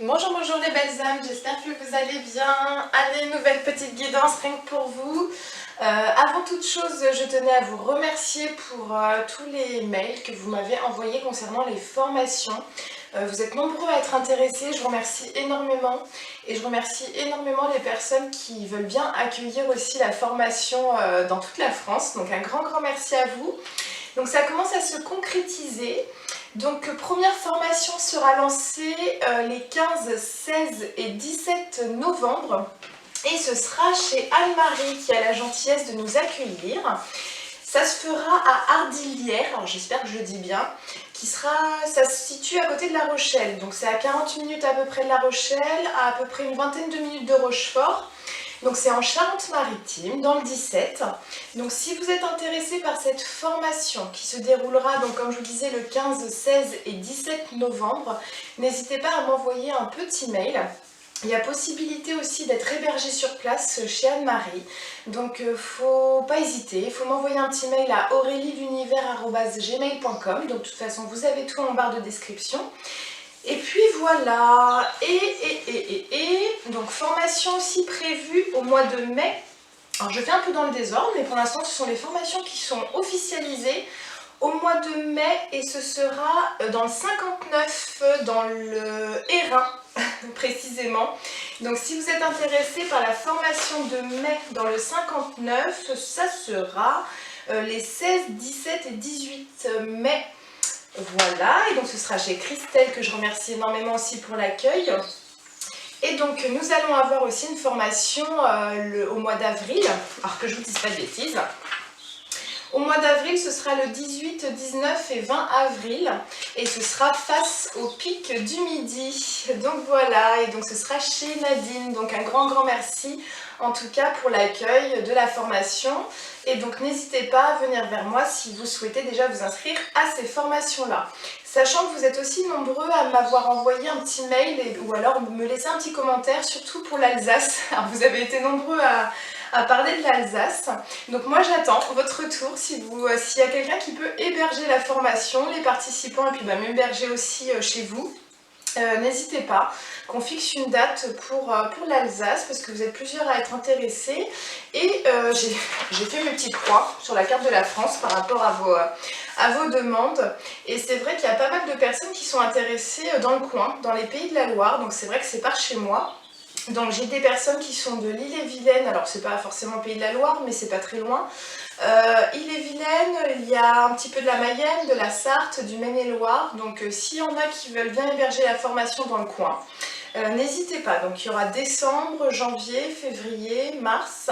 Bonjour, bonjour les belles âmes, j'espère que vous allez bien. Allez, nouvelle petite guidance rien que pour vous. Avant toute chose, je tenais à vous remercier pour tous les mails que vous m'avez envoyés concernant les formations. Vous êtes nombreux à être intéressés, je vous remercie énormément. Et je remercie énormément les personnes qui veulent bien accueillir aussi la formation dans toute la France. Donc un grand merci à vous. Donc ça commence à se concrétiser. Donc première formation sera lancée les 15, 16 et 17 novembre et ce sera chez Anne-Marie qui a la gentillesse de nous accueillir. Ça se fera à Ardilières, alors j'espère que je le dis bien, ça se situe à côté de La Rochelle. Donc c'est à 40 minutes à peu près de La Rochelle, à peu près une vingtaine de minutes de Rochefort. Donc c'est en Charente-Maritime, dans le 17. Donc si vous êtes intéressé par cette formation qui se déroulera, donc comme je vous disais, le 15, 16 et 17 novembre, n'hésitez pas à m'envoyer un petit mail. Il y a possibilité aussi d'être hébergé sur place chez Anne-Marie. Donc faut pas hésiter, il faut m'envoyer un petit mail à aurelielunivers@gmail.com. Donc de toute façon, vous avez tout en barre de description. Et puis voilà, donc formation aussi prévue au mois de mai. Alors je fais un peu dans le désordre, mais pour l'instant ce sont les formations qui sont officialisées au mois de mai et ce sera dans le 59, dans le Hérin précisément. Donc si vous êtes intéressé par la formation de mai dans le 59, ça sera les 16, 17 et 18 mai. Voilà, et donc ce sera chez Christelle que je remercie énormément aussi pour l'accueil. Et donc nous allons avoir aussi une formation au mois d'avril, alors que je vous dise pas de bêtises. Au mois d'avril, ce sera le 18, 19 et 20 avril et ce sera face au pic du Midi. Donc voilà, et donc ce sera chez Nadine. Donc un grand merci en tout cas pour l'accueil de la formation. Et donc n'hésitez pas à venir vers moi si vous souhaitez déjà vous inscrire à ces formations-là. Sachant que vous êtes aussi nombreux à m'avoir envoyé un petit mail ou alors me laisser un petit commentaire, surtout pour l'Alsace. Alors vous avez été nombreux à parler de l'Alsace. Donc moi j'attends votre retour s'il y a quelqu'un qui peut héberger la formation, les participants et puis m'héberger aussi chez vous. N'hésitez pas, qu'on fixe une date pour l'Alsace parce que vous êtes plusieurs à être intéressés et j'ai fait mes petites croix sur la carte de la France par rapport à vos demandes et c'est vrai qu'il y a pas mal de personnes qui sont intéressées dans le coin, dans les Pays de la Loire, donc c'est vrai que c'est par chez moi. Donc j'ai des personnes qui sont de l'Ille-et-Vilaine, alors c'est pas forcément Pays de la Loire mais c'est pas très loin. Ille-et-Vilaine, il y a un petit peu de la Mayenne, de la Sarthe, du Maine-et-Loire. Donc s'il y en a qui veulent bien héberger la formation dans le coin, n'hésitez pas. Donc il y aura décembre, janvier, février, mars.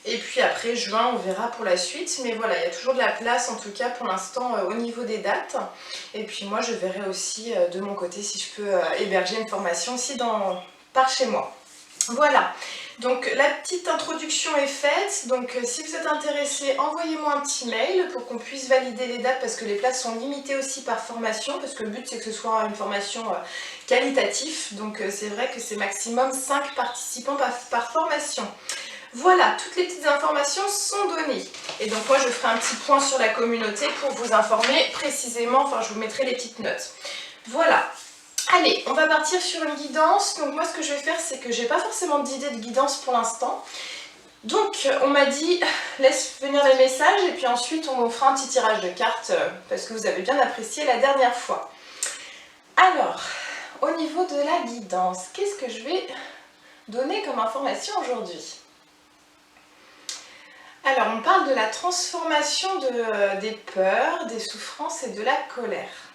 Et puis après juin, on verra pour la suite. Mais voilà, il y a toujours de la place en tout cas pour l'instant au niveau des dates. Et puis moi je verrai aussi de mon côté si je peux héberger une formation aussi par chez moi. Voilà, donc la petite introduction est faite, donc si vous êtes intéressé, envoyez-moi un petit mail pour qu'on puisse valider les dates parce que les places sont limitées aussi par formation, parce que le but c'est que ce soit une formation qualitative, donc c'est vrai que c'est maximum 5 participants par formation. Voilà, toutes les petites informations sont données. Et donc moi je ferai un petit point sur la communauté pour vous informer précisément, enfin je vous mettrai les petites notes. Voilà. Allez, on va partir sur une guidance. Donc moi ce que je vais faire c'est que j'ai pas forcément d'idée de guidance pour l'instant. Donc on m'a dit laisse venir les messages et puis ensuite on fera un petit tirage de cartes parce que vous avez bien apprécié la dernière fois. Alors, au niveau de la guidance, qu'est-ce que je vais donner comme information aujourd'hui? Alors on parle de la transformation des peurs, des souffrances et de la colère.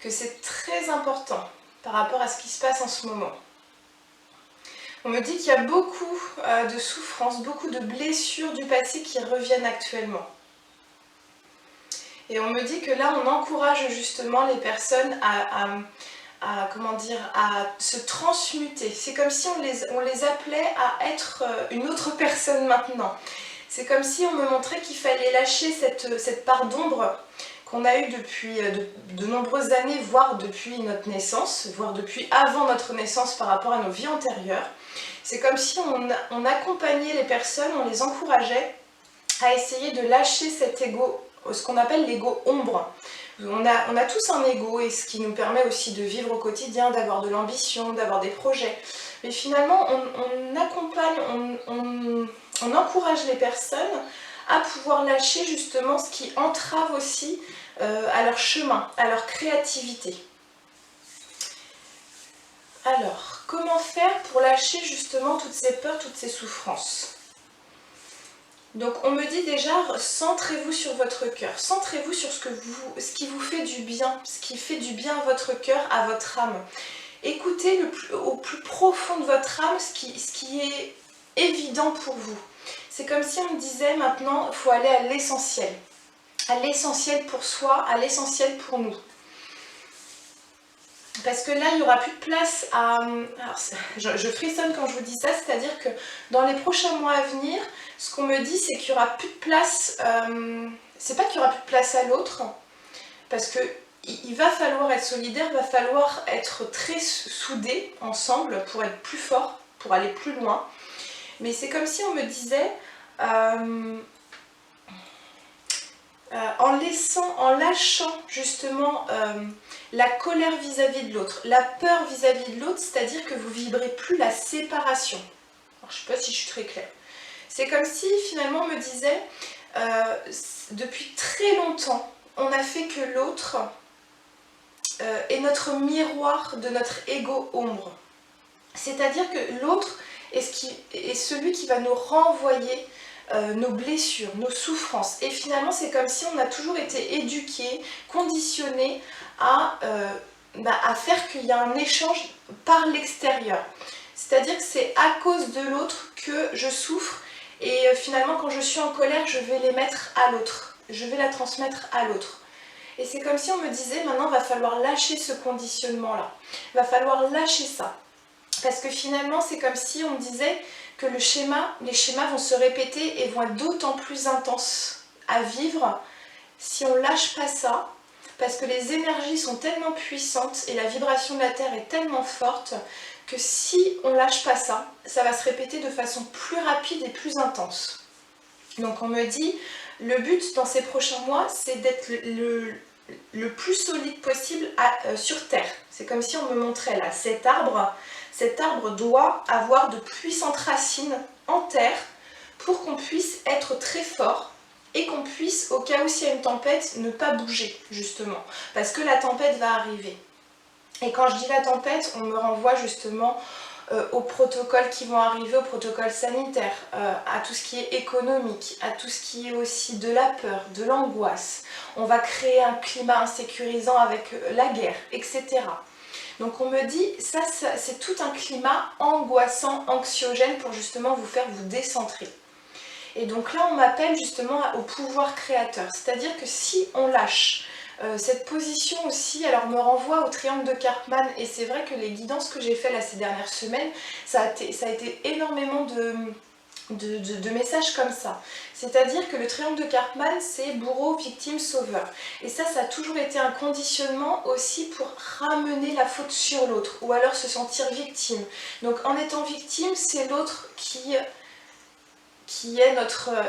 Que c'est très important par rapport à ce qui se passe en ce moment. On me dit qu'il y a beaucoup de souffrances, beaucoup de blessures du passé qui reviennent actuellement. Et on me dit que là, on encourage justement les personnes à se transmuter. C'est comme si on les appelait à être une autre personne maintenant. C'est comme si on me montrait qu'il fallait lâcher cette part d'ombre qu'on a eu depuis de nombreuses années, voire depuis notre naissance, voire depuis avant notre naissance par rapport à nos vies antérieures. C'est comme si on accompagnait les personnes, on les encourageait à essayer de lâcher cet ego, ce qu'on appelle l'ego ombre. On a tous un ego et ce qui nous permet aussi de vivre au quotidien, d'avoir de l'ambition, d'avoir des projets. Mais finalement, on accompagne, on encourage les personnes à pouvoir lâcher justement ce qui entrave aussi à leur chemin, à leur créativité. Alors, comment faire pour lâcher justement toutes ces peurs, toutes ces souffrances? Donc on me dit déjà, centrez-vous sur votre cœur, centrez-vous sur ce qui vous fait du bien, ce qui fait du bien à votre cœur, à votre âme. Écoutez au plus profond de votre âme ce qui est évident pour vous. C'est comme si on me disait maintenant, il faut aller à l'essentiel pour soi, à l'essentiel pour nous. Parce que là, il n'y aura plus de place à... Alors, je frissonne quand je vous dis ça, c'est-à-dire que dans les prochains mois à venir, ce qu'on me dit, c'est qu'il n'y aura plus de place... c'est pas qu'il n'y aura plus de place à l'autre, parce que il va falloir être solidaire, il va falloir être très soudés ensemble pour être plus fort, pour aller plus loin. Mais c'est comme si on me disait... en lâchant justement la colère vis-à-vis de l'autre, la peur vis-à-vis de l'autre, c'est-à-dire que vous vibrez plus la séparation. Alors, je ne sais pas si je suis très claire. C'est comme si finalement on me disait, depuis très longtemps, on a fait que l'autre est notre miroir de notre ego ombre. C'est-à-dire que l'autre est celui qui va nous renvoyer nos blessures, nos souffrances. Et finalement, c'est comme si on a toujours été éduqués, conditionnés à faire qu'il y a un échange par l'extérieur. C'est-à-dire que c'est à cause de l'autre que je souffre et finalement, quand je suis en colère, je vais les mettre à l'autre. Je vais la transmettre à l'autre. Et c'est comme si on me disait, maintenant, il va falloir lâcher ce conditionnement-là. Il va falloir lâcher ça. Parce que finalement, c'est comme si on me disait que les schémas vont se répéter et vont être d'autant plus intenses à vivre si on ne lâche pas ça, parce que les énergies sont tellement puissantes et la vibration de la Terre est tellement forte que si on ne lâche pas ça, ça va se répéter de façon plus rapide et plus intense. Donc on me dit, le but dans ces prochains mois, c'est d'être le plus solide possible sur Terre. C'est comme si on me montrait là, cet arbre doit avoir de puissantes racines en terre pour qu'on puisse être très fort et qu'on puisse, au cas où s'il y a une tempête, ne pas bouger justement. Parce que la tempête va arriver. Et quand je dis la tempête, on me renvoie justement aux protocoles qui vont arriver, aux protocoles sanitaires, à tout ce qui est économique, à tout ce qui est aussi de la peur, de l'angoisse. On va créer un climat insécurisant avec la guerre, etc. Donc on me dit, ça c'est tout un climat angoissant, anxiogène pour justement vous faire vous décentrer. Et donc là on m'appelle justement au pouvoir créateur, c'est-à-dire que si on lâche cette position aussi, alors me renvoie au triangle de Karpman, et c'est vrai que les guidances que j'ai fait là ces dernières semaines, ça a été énormément de messages comme ça. C'est-à-dire que le triangle de Karpman, c'est bourreau, victime, sauveur. Et ça a toujours été un conditionnement aussi pour ramener la faute sur l'autre, ou alors se sentir victime. Donc en étant victime, c'est l'autre qui est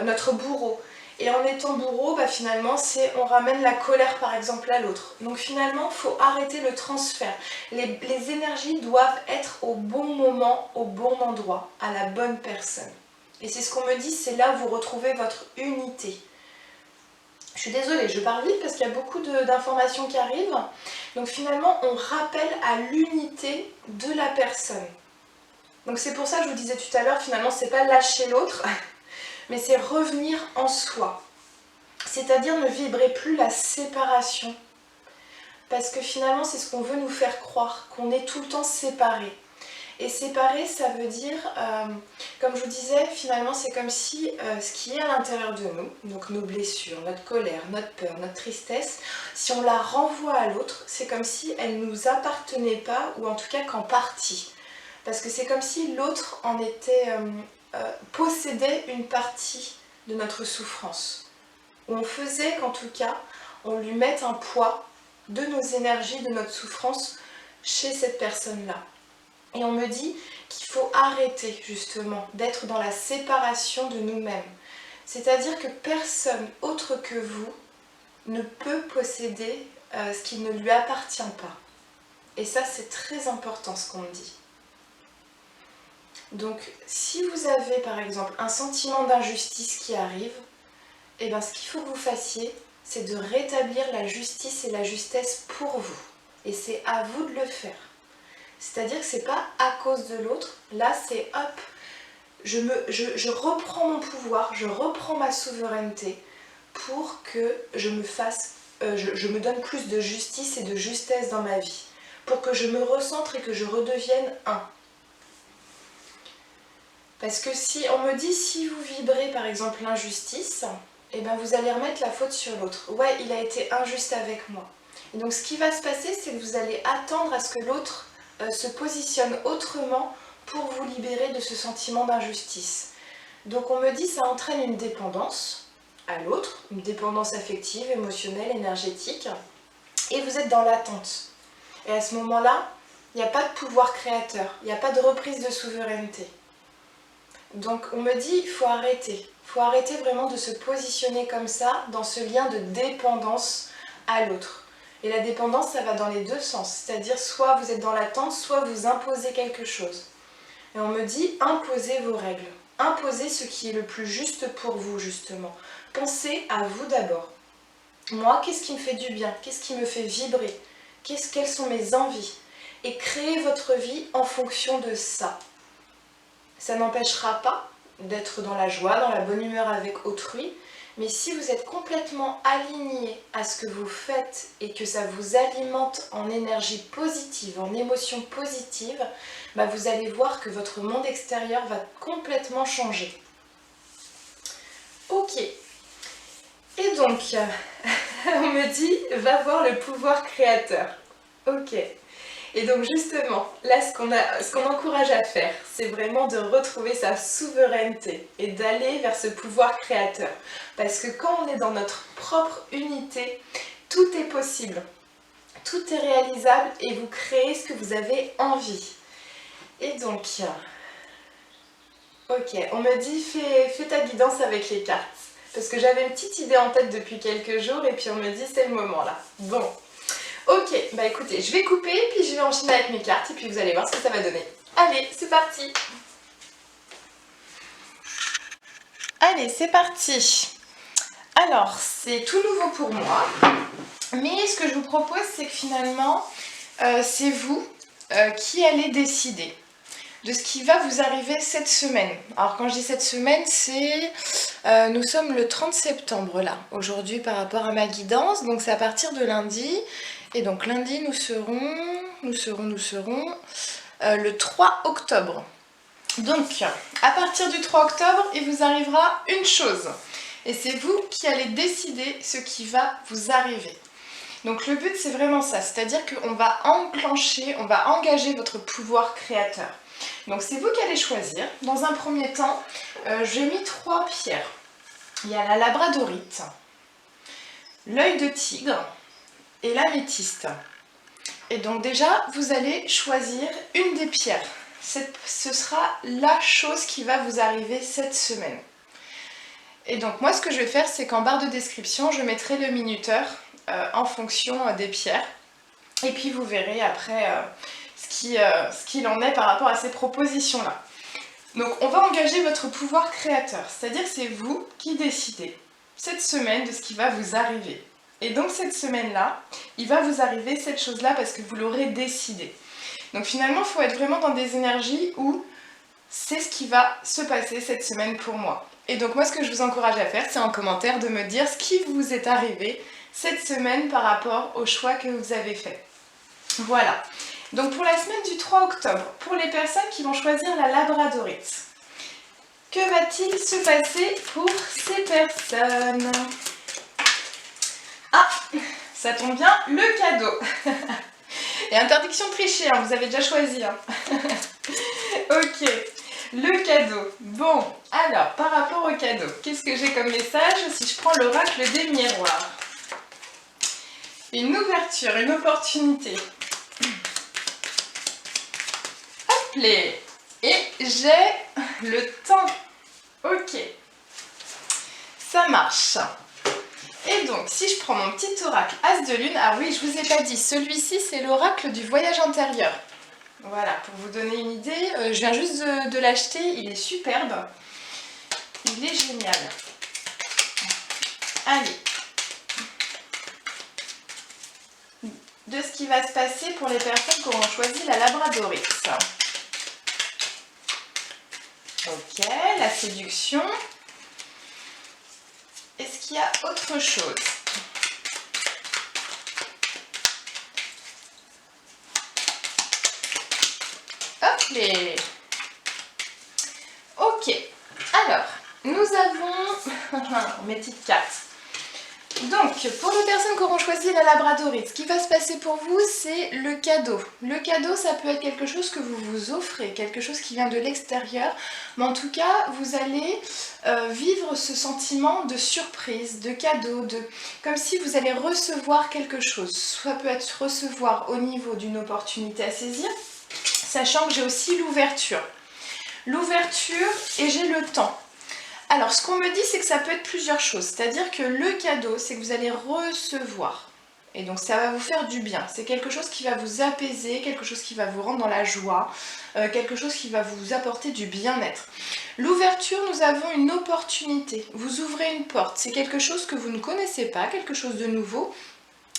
notre bourreau. Et en étant bourreau, finalement, on ramène la colère par exemple à l'autre. Donc finalement, il faut arrêter le transfert. Les énergies doivent être au bon moment, au bon endroit, à la bonne personne. Et c'est ce qu'on me dit, c'est là où vous retrouvez votre unité. Je suis désolée, je parle vite parce qu'il y a beaucoup d'informations qui arrivent. Donc finalement, on rappelle à l'unité de la personne. Donc c'est pour ça que je vous disais tout à l'heure, finalement, c'est pas lâcher l'autre, mais c'est revenir en soi. C'est-à-dire ne vibrer plus la séparation. Parce que finalement, c'est ce qu'on veut nous faire croire, qu'on est tout le temps séparés. Et séparer, ça veut dire, comme je vous disais, finalement c'est comme si ce qui est à l'intérieur de nous, donc nos blessures, notre colère, notre peur, notre tristesse, si on la renvoie à l'autre, c'est comme si elle ne nous appartenait pas, ou en tout cas qu'en partie. Parce que c'est comme si l'autre en était, possédait une partie de notre souffrance. Ou on faisait qu'en tout cas, on lui mette un poids de nos énergies, de notre souffrance chez cette personne-là. Et on me dit qu'il faut arrêter justement d'être dans la séparation de nous-mêmes. C'est-à-dire que personne autre que vous ne peut posséder ce qui ne lui appartient pas. Et ça, c'est très important ce qu'on me dit. Donc, si vous avez par exemple un sentiment d'injustice qui arrive, eh bien, ce qu'il faut que vous fassiez, c'est de rétablir la justice et la justesse pour vous. Et c'est à vous de le faire. C'est-à-dire que c'est pas à cause de l'autre. Là, c'est hop, je reprends mon pouvoir, je reprends ma souveraineté pour que je me donne plus de justice et de justesse dans ma vie. Pour que je me recentre et que je redevienne un. Parce que si on me dit, si vous vibrez par exemple l'injustice, eh ben vous allez remettre la faute sur l'autre. Ouais, il a été injuste avec moi. Et donc ce qui va se passer, c'est que vous allez attendre à ce que l'autre se positionne autrement pour vous libérer de ce sentiment d'injustice. Donc on me dit, ça entraîne une dépendance à l'autre, une dépendance affective, émotionnelle, énergétique, et vous êtes dans l'attente. Et à ce moment-là, il n'y a pas de pouvoir créateur, il n'y a pas de reprise de souveraineté. Donc on me dit, il faut arrêter. Il faut arrêter vraiment de se positionner comme ça, dans ce lien de dépendance à l'autre. Et la dépendance, ça va dans les deux sens. C'est-à-dire, soit vous êtes dans l'attente, soit vous imposez quelque chose. Et on me dit, imposez vos règles. Imposez ce qui est le plus juste pour vous, justement. Pensez à vous d'abord. Moi, qu'est-ce qui me fait du bien? Qu'est-ce qui me fait vibrer? Quelles sont mes envies? Et créez votre vie en fonction de ça. Ça n'empêchera pas d'être dans la joie, dans la bonne humeur avec autrui, mais si vous êtes complètement aligné à ce que vous faites et que ça vous alimente en énergie positive, en émotions positives, bah vous allez voir que votre monde extérieur va complètement changer. Ok. Et donc, on me dit, va voir le pouvoir créateur. Ok. Et donc justement, là ce qu'on encourage à faire, c'est vraiment de retrouver sa souveraineté et d'aller vers ce pouvoir créateur. Parce que quand on est dans notre propre unité, tout est possible, tout est réalisable et vous créez ce que vous avez envie. Et donc, ok, on me dit fais ta guidance avec les cartes. Parce que j'avais une petite idée en tête depuis quelques jours et puis on me dit c'est le moment là. Bon. Ok, bah écoutez, je vais couper, puis je vais enchaîner avec mes cartes, et puis vous allez voir ce que ça va donner. Allez, c'est parti! Allez, c'est parti! Alors, c'est tout nouveau pour moi, mais ce que je vous propose, c'est que finalement, c'est vous qui allez décider de ce qui va vous arriver cette semaine. Alors quand je dis cette semaine, c'est... nous sommes le 30 septembre là, aujourd'hui par rapport à ma guidance, donc c'est à partir de lundi. Et donc lundi, nous serons le 3 octobre. Donc, à partir du 3 octobre, il vous arrivera une chose. Et c'est vous qui allez décider ce qui va vous arriver. Donc le but, c'est vraiment ça. C'est-à-dire qu'on va enclencher, on va engager votre pouvoir créateur. Donc c'est vous qui allez choisir. Dans un premier temps, j'ai mis 3 pierres. Il y a la labradorite, l'œil de tigre et l'améthyste. Et donc déjà, vous allez choisir une des pierres. Ce sera la chose qui va vous arriver cette semaine. Et donc moi, ce que je vais faire, c'est qu'en barre de description, je mettrai le minuteur en fonction des pierres. Et puis vous verrez après ce qu'il en est par rapport à ces propositions-là. Donc on va engager votre pouvoir créateur, c'est-à-dire que c'est vous qui décidez cette semaine de ce qui va vous arriver. Et donc cette semaine-là, il va vous arriver cette chose-là parce que vous l'aurez décidé. Donc finalement, il faut être vraiment dans des énergies où c'est ce qui va se passer cette semaine pour moi. Et donc moi, ce que je vous encourage à faire, c'est en commentaire de me dire ce qui vous est arrivé cette semaine par rapport au choix que vous avez fait. Voilà. Donc pour la semaine du 3 octobre, pour les personnes qui vont choisir la labradorite, que va-t-il se passer pour ces personnes? Ah, ça tombe bien, le cadeau. Et interdiction de tricher, hein, vous avez déjà choisi. Hein. Ok, le cadeau. Bon, alors, par rapport au cadeau, qu'est-ce que j'ai comme message si je prends l'oracle des miroirs? Une ouverture, une opportunité. Hop les. Et j'ai le temps. Ok, ça marche. Et donc, si je prends mon petit oracle As de Lune, ah oui, je vous ai pas dit, celui-ci c'est l'oracle du voyage intérieur. Voilà, pour vous donner une idée, je viens juste de l'acheter, il est superbe. Il est génial. Allez. De ce qui va se passer pour les personnes qui auront choisi la Labradorix. Ok, la séduction. Est-ce qu'il y a autre chose? Hop les. Ok, alors, nous avons mes petites cartes. Donc, pour les personnes qui auront choisi la Labradorix, ce qui va se passer pour vous, c'est le cadeau. Le cadeau, ça peut être quelque chose que vous vous offrez, quelque chose qui vient de l'extérieur. Mais en tout cas, vous allez vivre ce sentiment de surprise, de cadeau, comme si vous allez recevoir quelque chose. Soit peut être recevoir au niveau d'une opportunité à saisir, sachant que j'ai aussi l'ouverture. L'ouverture et j'ai le temps. Alors, ce qu'on me dit, c'est que ça peut être plusieurs choses. C'est-à-dire que le cadeau, c'est que vous allez recevoir. Et donc, ça va vous faire du bien. C'est quelque chose qui va vous apaiser, quelque chose qui va vous rendre dans la joie, quelque chose qui va vous apporter du bien-être. L'ouverture, nous avons une opportunité. Vous ouvrez une porte. C'est quelque chose que vous ne connaissez pas, quelque chose de nouveau.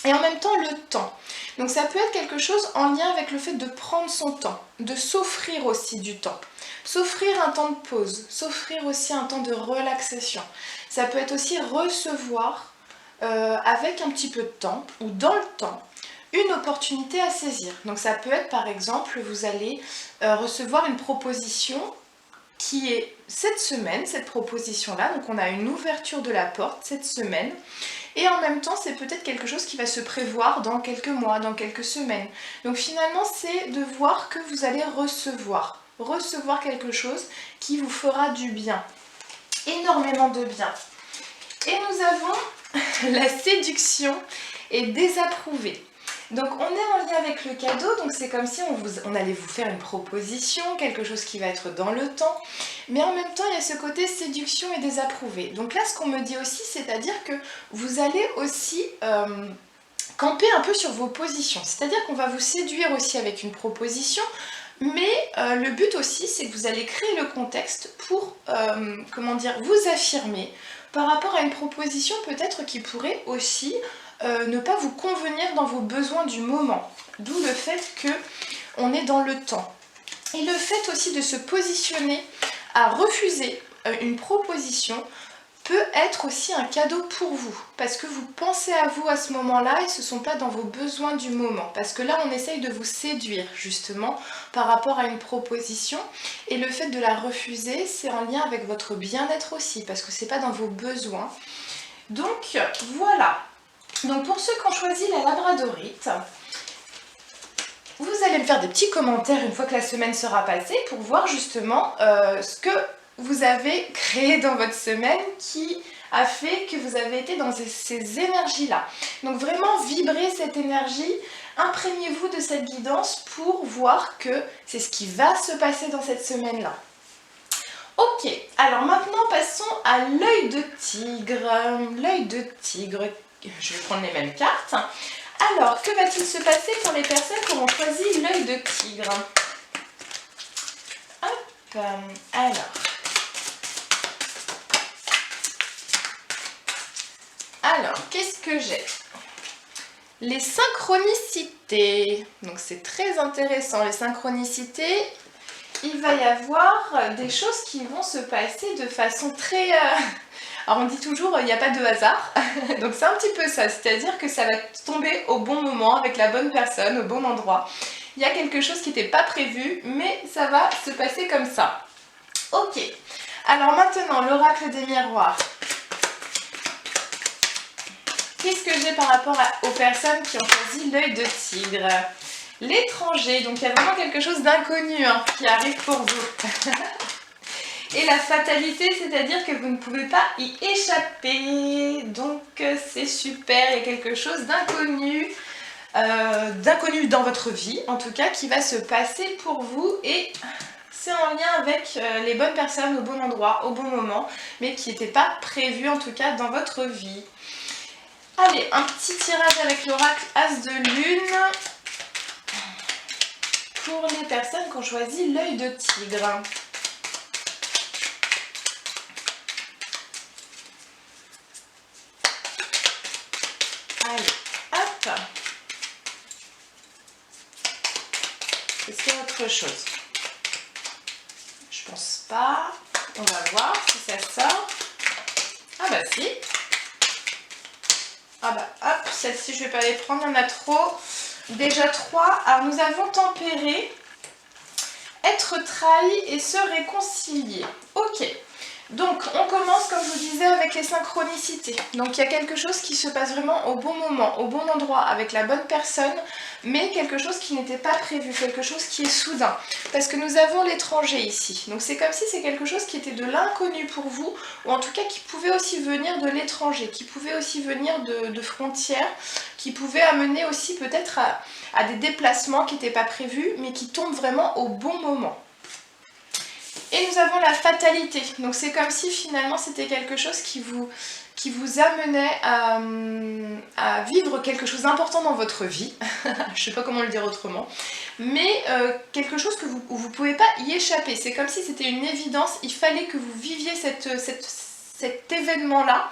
Et en même temps, le temps. Donc, ça peut être quelque chose en lien avec le fait de prendre son temps, de s'offrir aussi du temps. S'offrir un temps de pause, s'offrir aussi un temps de relaxation. Ça peut être aussi recevoir avec un petit peu de temps ou dans le temps une opportunité à saisir. Donc ça peut être par exemple, vous allez recevoir une proposition qui est cette semaine, cette proposition-là. Donc on a une ouverture de la porte cette semaine. Et en même temps, c'est peut-être quelque chose qui va se prévoir dans quelques mois, dans quelques semaines. Donc finalement, c'est de voir que vous allez recevoir quelque chose qui vous fera du bien, énormément de bien. Et nous avons la séduction et désapprouver. Donc on est en lien avec le cadeau, donc c'est comme si on allait vous faire une proposition, quelque chose qui va être dans le temps, mais en même temps il y a ce côté séduction et désapprouver. Donc là ce qu'on me dit aussi, c'est-à-dire que vous allez aussi camper un peu sur vos positions, c'est-à-dire qu'on va vous séduire aussi avec une proposition, mais le but aussi, c'est que vous allez créer le contexte pour, vous affirmer par rapport à une proposition peut-être qui pourrait aussi ne pas vous convenir dans vos besoins du moment. D'où le fait qu'on est dans le temps. Et le fait aussi de se positionner à refuser une proposition peut être aussi un cadeau pour vous, parce que vous pensez à vous à ce moment-là et ce ne sont pas dans vos besoins du moment, parce que là on essaye de vous séduire justement par rapport à une proposition, et le fait de la refuser c'est en lien avec votre bien-être aussi, parce que c'est pas dans vos besoins. Donc voilà, donc pour ceux qui ont choisi la Labradorite, vous allez me faire des petits commentaires une fois que la semaine sera passée pour voir justement ce que vous avez créé dans votre semaine qui a fait que vous avez été dans ces énergies-là. Donc vraiment vibrez cette énergie, imprégnez-vous de cette guidance pour voir que c'est ce qui va se passer dans cette semaine-là. Ok, alors maintenant passons à l'œil de tigre. L'œil de tigre, je vais prendre les mêmes cartes. Alors, que va-t-il se passer pour les personnes qui auront choisi l'œil de tigre? Hop, alors, qu'est-ce que j'ai? Les synchronicités. Donc c'est très intéressant, les synchronicités. Il va y avoir des choses qui vont se passer de façon très... Alors on dit toujours il n'y a pas de hasard, donc c'est un petit peu ça, c'est-à-dire que ça va tomber au bon moment, avec la bonne personne, au bon endroit. Il y a quelque chose qui n'était pas prévu, mais ça va se passer comme ça. Ok, alors maintenant l'oracle des miroirs. Qu'est-ce que j'ai par rapport aux personnes qui ont choisi l'œil de tigre? L'étranger, donc il y a vraiment quelque chose d'inconnu qui arrive pour vous. Et la fatalité, c'est-à-dire que vous ne pouvez pas y échapper. Donc c'est super, il y a quelque chose d'inconnu, dans votre vie, en tout cas, qui va se passer pour vous. Et c'est en lien avec les bonnes personnes au bon endroit, au bon moment, mais qui n'était pas prévu, en tout cas, dans votre vie. Allez, un petit tirage avec l'oracle As de Lune pour les personnes qui ont choisi l'œil de tigre. Allez, hop. Est-ce qu'il y a autre chose? Je pense pas. On va voir si ça sort. Ah bah si. Ah bah hop, celle-ci je vais pas les prendre, il y en a trop. Déjà 3. Alors nous avons tempéré, être trahi et se réconcilier. Ok. Donc on commence comme je vous disais avec les synchronicités. Donc il y a quelque chose qui se passe vraiment au bon moment, au bon endroit, avec la bonne personne, mais quelque chose qui n'était pas prévu, quelque chose qui est soudain. Parce que nous avons l'étranger ici. Donc c'est comme si c'est quelque chose qui était de l'inconnu pour vous, ou en tout cas qui pouvait aussi venir de l'étranger, qui pouvait aussi venir de frontières, qui pouvait amener aussi peut-être à des déplacements qui n'étaient pas prévus, mais qui tombent vraiment au bon moment. Et nous avons la fatalité, donc c'est comme si finalement c'était quelque chose qui vous amenait à vivre quelque chose d'important dans votre vie, je ne sais pas comment le dire autrement, mais quelque chose que vous ne pouvez pas y échapper, c'est comme si c'était une évidence, il fallait que vous viviez cet événement-là,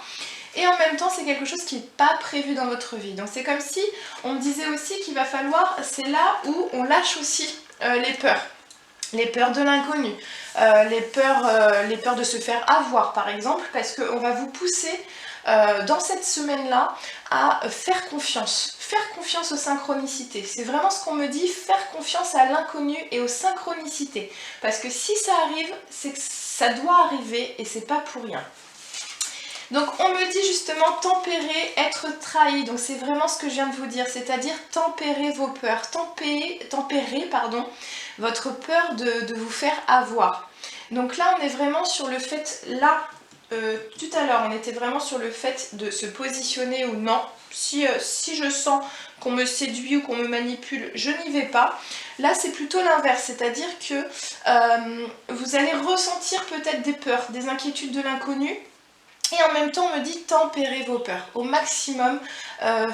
et en même temps c'est quelque chose qui n'est pas prévu dans votre vie, donc c'est comme si on me disait aussi qu'il va falloir, c'est là où on lâche aussi les peurs. Les peurs de l'inconnu, les peurs de se faire avoir par exemple, parce qu'on va vous pousser dans cette semaine-là à faire confiance aux synchronicités. C'est vraiment ce qu'on me dit, faire confiance à l'inconnu et aux synchronicités. Parce que si ça arrive, c'est que ça doit arriver et c'est pas pour rien. Donc on me dit justement tempérer, être trahi, donc c'est vraiment ce que je viens de vous dire, c'est-à-dire tempérer vos peurs, tempérer votre peur de vous faire avoir. Donc là on est vraiment sur le fait, tout à l'heure on était vraiment sur le fait de se positionner ou non, si je sens qu'on me séduit ou qu'on me manipule, je n'y vais pas. Là c'est plutôt l'inverse, c'est-à-dire que vous allez ressentir peut-être des peurs, des inquiétudes de l'inconnu. Et en même temps, on me dit tempérez vos peurs au maximum.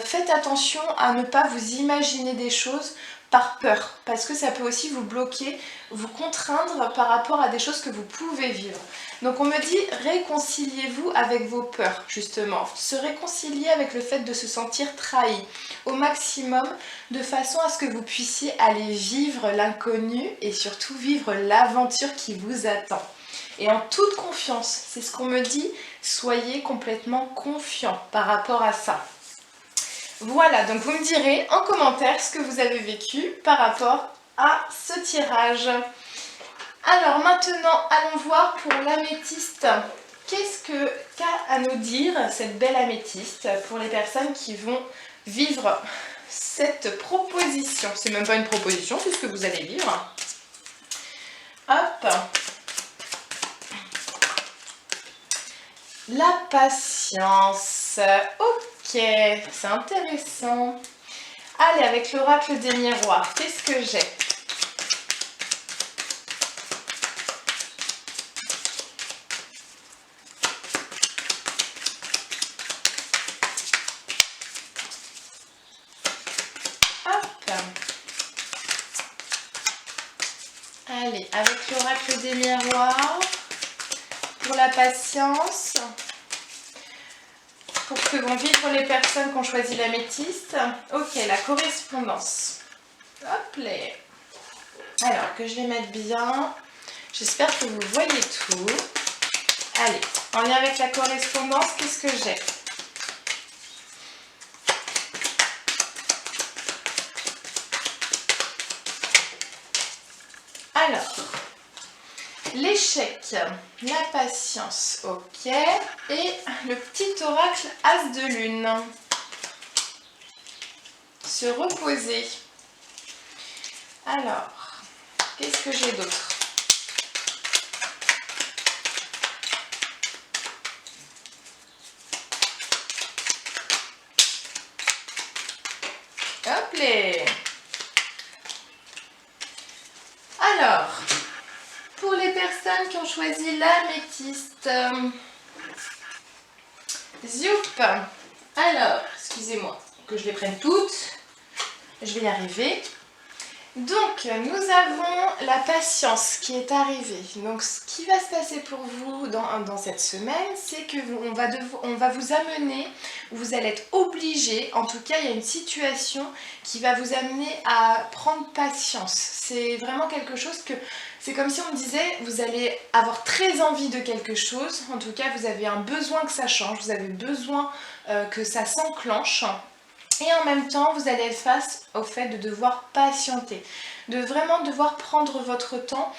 Faites attention à ne pas vous imaginer des choses par peur, parce que ça peut aussi vous bloquer, vous contraindre par rapport à des choses que vous pouvez vivre. Donc on me dit réconciliez-vous avec vos peurs, justement. Se réconcilier avec le fait de se sentir trahi au maximum, de façon à ce que vous puissiez aller vivre l'inconnu et surtout vivre l'aventure qui vous attend. Et en toute confiance, c'est ce qu'on me dit, soyez complètement confiant par rapport à ça. Voilà, donc vous me direz en commentaire ce que vous avez vécu par rapport à ce tirage. Alors maintenant, allons voir pour l'améthyste. Qu'est-ce qu'a à nous dire cette belle améthyste pour les personnes qui vont vivre cette proposition? C'est même pas une proposition, c'est ce que vous allez vivre. Hop! La patience. Ok, c'est intéressant. Allez, avec l'oracle des miroirs, qu'est-ce que j'ai? Hop. Allez, avec l'oracle des miroirs, pour la patience, pour ce que vont vivre les personnes qui ont choisi l'améthyste. Ok, la correspondance. Hop là. Alors, que je vais mettre bien. J'espère que vous voyez tout. Allez, en lien avec la correspondance, qu'est-ce que j'ai? Alors, l'échec, la patience, ok, et le petit oracle As de Lune. Se reposer. Alors, qu'est-ce que j'ai d'autre? Hop là. Alors, pour les personnes qui ont choisi l'améthyste, zoup. Alors, excusez-moi que je les prenne toutes. Je vais y arriver. Donc, nous avons la patience qui est arrivée. Donc, ce qui va se passer pour vous dans cette semaine, c'est qu'on va vous amener, vous allez être obligé, en tout cas, il y a une situation qui va vous amener à prendre patience. C'est vraiment quelque chose que, c'est comme si on me disait, vous allez avoir très envie de quelque chose. En tout cas, vous avez un besoin que ça change, vous avez besoin que ça s'enclenche. Et en même temps, vous allez être face au fait de devoir patienter, de vraiment devoir prendre votre temps.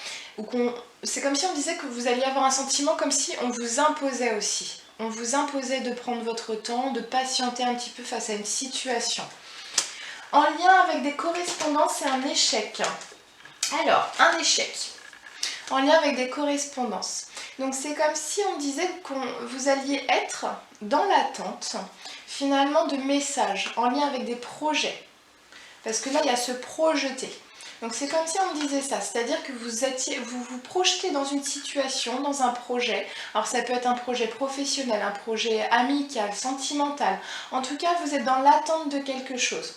C'est comme si on disait que vous alliez avoir un sentiment comme si on vous imposait aussi. On vous imposait de prendre votre temps, de patienter un petit peu face à une situation. En lien avec des correspondances, c'est un échec. Alors, un échec en lien avec des correspondances. Donc c'est comme si on disait que vous alliez être dans l'attente finalement de messages en lien avec des projets. Parce que là, il y a se projeter. Donc c'est comme si on me disait ça, c'est-à-dire que vous vous projetez dans une situation, dans un projet. Alors ça peut être un projet professionnel, un projet amical, sentimental. En tout cas, vous êtes dans l'attente de quelque chose.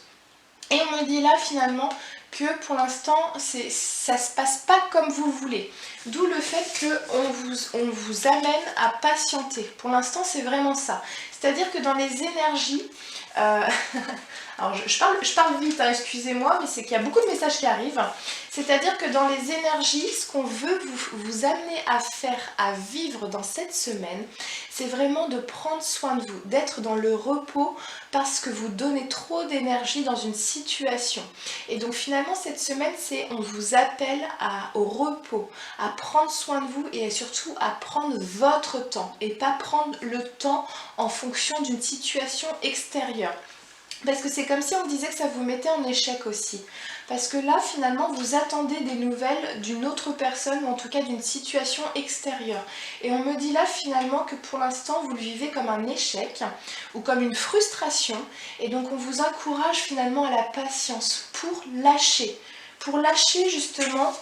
Et on me dit là finalement que pour l'instant ça se passe pas comme vous voulez. D'où le fait qu'on vous amène à patienter. Pour l'instant c'est vraiment ça. C'est-à-dire que dans les énergies, alors je parle vite, hein, excusez-moi, mais c'est qu'il y a beaucoup de messages qui arrivent. C'est-à-dire que dans les énergies, ce qu'on veut vous amener à faire, à vivre dans cette semaine, c'est vraiment de prendre soin de vous, d'être dans le repos parce que vous donnez trop d'énergie dans une situation. Et donc finalement cette semaine, on vous appelle au repos, à prendre soin de vous et surtout à prendre votre temps et pas prendre le temps en fonction d'une situation extérieure. Parce que c'est comme si on me disait que ça vous mettait en échec aussi. Parce que là, finalement, vous attendez des nouvelles d'une autre personne, ou en tout cas d'une situation extérieure. Et on me dit là, finalement, que pour l'instant, vous le vivez comme un échec, ou comme une frustration. Et donc, on vous encourage finalement à la patience pour lâcher justement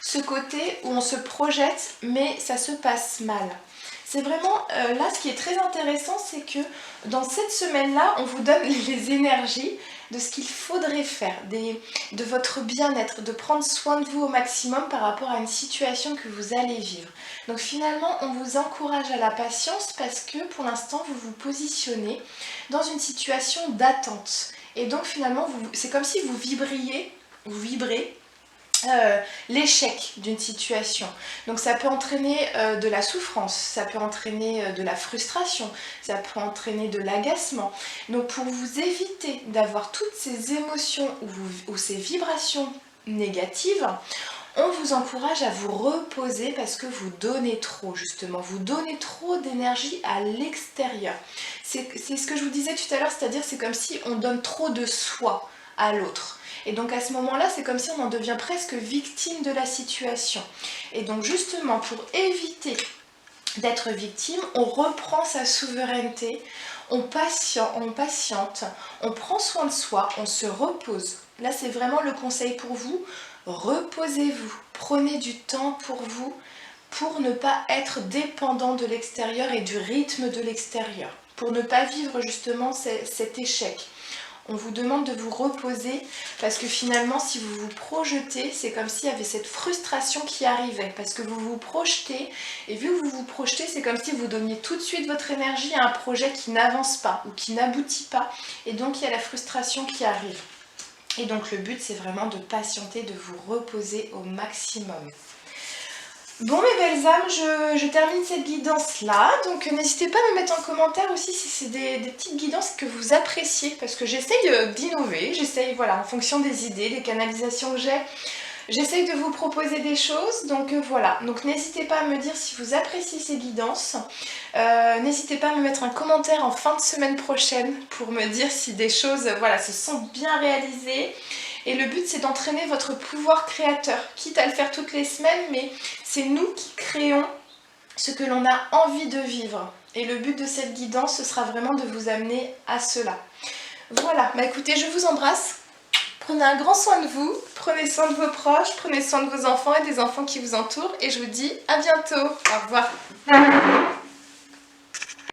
ce côté où on se projette, mais ça se passe mal. C'est vraiment, là, ce qui est très intéressant, c'est que dans cette semaine-là, on vous donne les énergies de ce qu'il faudrait faire, de votre bien-être, de prendre soin de vous au maximum par rapport à une situation que vous allez vivre. Donc finalement, on vous encourage à la patience parce que pour l'instant, vous vous positionnez dans une situation d'attente. Et donc finalement, c'est comme si vous vibrez l'échec d'une situation. Donc ça peut entraîner de la souffrance, ça peut entraîner de la frustration, ça peut entraîner de l'agacement. Donc pour vous éviter d'avoir toutes ces émotions ou ces vibrations négatives, on vous encourage à vous reposer parce que vous donnez trop justement, vous donnez trop d'énergie à l'extérieur. C'est ce que je vous disais tout à l'heure, c'est-à-dire c'est comme si on donne trop de soi à l'autre. Et donc à ce moment-là, c'est comme si on en devient presque victime de la situation. Et donc justement, pour éviter d'être victime, on reprend sa souveraineté, on patiente, on prend soin de soi, on se repose. Là, c'est vraiment le conseil pour vous. Reposez-vous, prenez du temps pour vous, pour ne pas être dépendant de l'extérieur et du rythme de l'extérieur, pour ne pas vivre justement cet échec. On vous demande de vous reposer parce que finalement, si vous vous projetez, c'est comme s'il y avait cette frustration qui arrivait parce que vous vous projetez et vu que vous vous projetez, c'est comme si vous donniez tout de suite votre énergie à un projet qui n'avance pas ou qui n'aboutit pas et donc il y a la frustration qui arrive. Et donc le but, c'est vraiment de patienter, de vous reposer au maximum. Bon mes belles âmes, je termine cette guidance là, donc n'hésitez pas à me mettre en commentaire aussi si c'est des petites guidances que vous appréciez, parce que j'essaye d'innover, j'essaye voilà, en fonction des idées, des canalisations que j'ai, j'essaye de vous proposer des choses, donc voilà, donc n'hésitez pas à me dire si vous appréciez ces guidances, n'hésitez pas à me mettre un commentaire en fin de semaine prochaine pour me dire si des choses voilà, se sont bien réalisées. Et le but, c'est d'entraîner votre pouvoir créateur, quitte à le faire toutes les semaines, mais c'est nous qui créons ce que l'on a envie de vivre. Et le but de cette guidance, ce sera vraiment de vous amener à cela. Voilà, bah écoutez, je vous embrasse. Prenez un grand soin de vous, prenez soin de vos proches, prenez soin de vos enfants et des enfants qui vous entourent. Et je vous dis à bientôt. Au revoir.